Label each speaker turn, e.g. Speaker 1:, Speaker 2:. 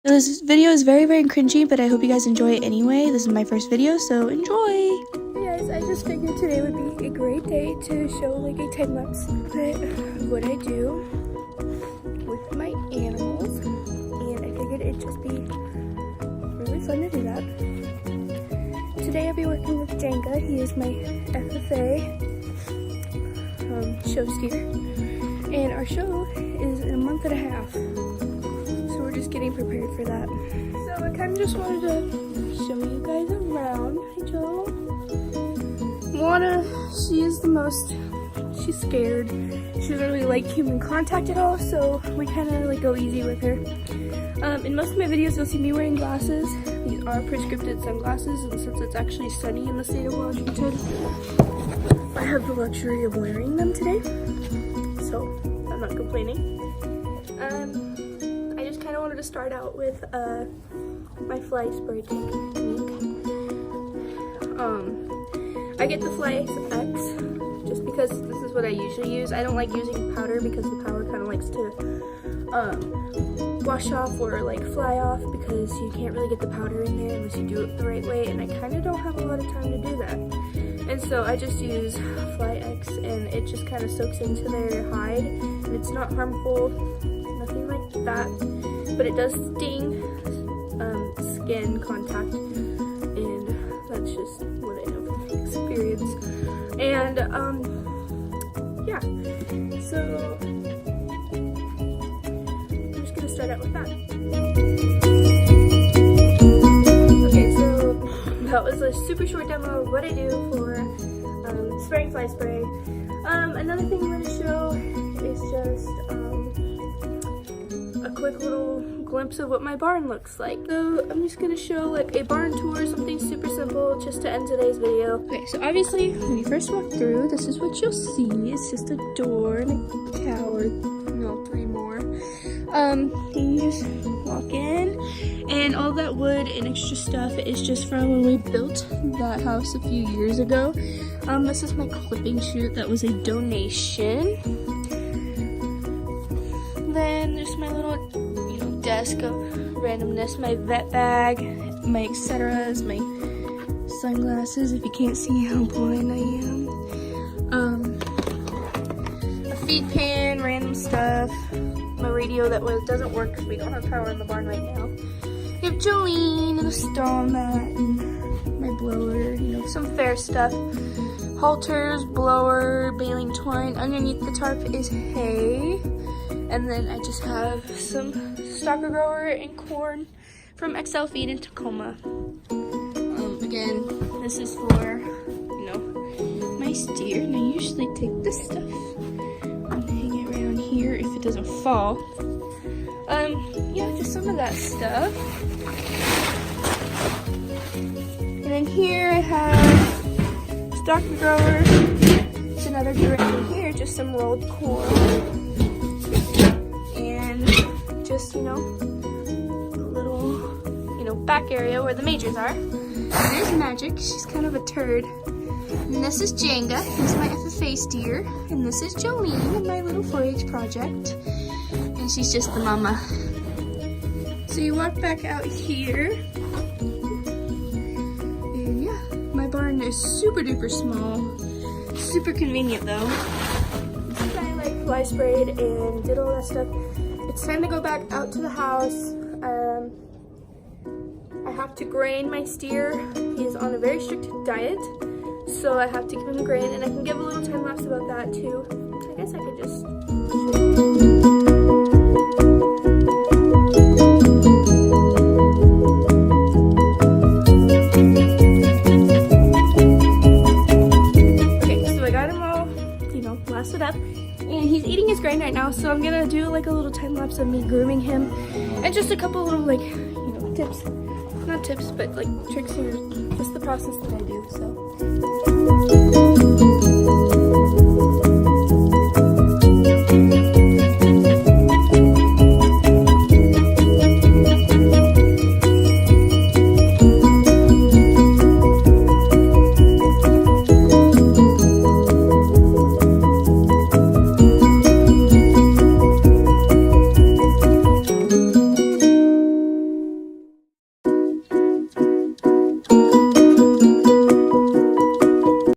Speaker 1: This video is very, very cringy, but I hope you guys enjoy it anyway. This is my first video, so enjoy!
Speaker 2: Hey guys, I just figured today would be a great day to show like a time lapse of what I do with my animals, and I figured it'd just be really fun to do that. Today I'll be working with Jenga. He is my FFA show steer, and our show is in a month and a half. We're just getting prepared for that. So I kind of just wanted to show you guys around. Hi, Joe. She's scared. She doesn't really like human contact at all, so we kind of like go easy with her. In most of my videos, you'll see me wearing glasses. These are prescripted sunglasses, and since it's actually sunny in the state of Washington, I have the luxury of wearing them today, so I'm not complaining. I just kind of wanted to start out with my fly spray technique. I get the Fly X just because this is what I usually use. I don't like using powder because the powder kind of likes to wash off or like fly off, because you can't really get the powder in there unless you do it the right way, and I kind of don't have a lot of time to do that. And so I just use Fly X, and it just kind of soaks into their hide, and it's not harmful, nothing like that, but it does sting skin contact, and that's just what I know from experience. And yeah, so I'm just gonna start out with that. Okay, so that was a super short demo of what I do for spraying fly spray. Another thing I'm gonna show is just a quick little glimpse of what my barn looks like. So I'm just gonna show like a barn tour, something super simple just to end today's video. Okay, so obviously when you first walk through, this is what you'll see. It's just a door and a cow, or no, 3 more. And you just walk in, and all that wood and extra stuff is just from when we built that house a few years ago. This is my clipping chute that was a donation. Then there's my little, desk of randomness, my vet bag, my etceteras, my sunglasses if you can't see how blind I am, a feed pan, random stuff, my radio that doesn't work because we don't have power in the barn right now. You have Jolene and a stall mat and my blower, some fair stuff. Halters, blower, baling twine. Underneath the tarp is hay. And then I just have some stalker grower and corn from XL Feed in Tacoma. Again, this is for, my steer. And I usually take this stuff and hang it around here if it doesn't fall. Yeah, just some of that stuff. And then here I have stalker grower. It's another direction here, just some rolled corn. Just, a little, back area where the majors are. And there's Magic. She's kind of a turd. And this is Jenga. He's my FFA steer. And this is Jolene, my little 4-H project. And she's just the mama. So you walk back out here. And yeah, my barn is super duper small. Super convenient though. I fly sprayed and did all that stuff. It's time to go back out to the house. I have to grain my steer. He is on a very strict diet, so I have to give him grain, and I can give a little time lapse about that too. I guess I could just okay, so I got him all, lasted up. And he's eating his grain right now, so I'm gonna do like a little time lapse of me grooming him, and just a couple little tips, not tips, but like tricks here, just the process that I do. So.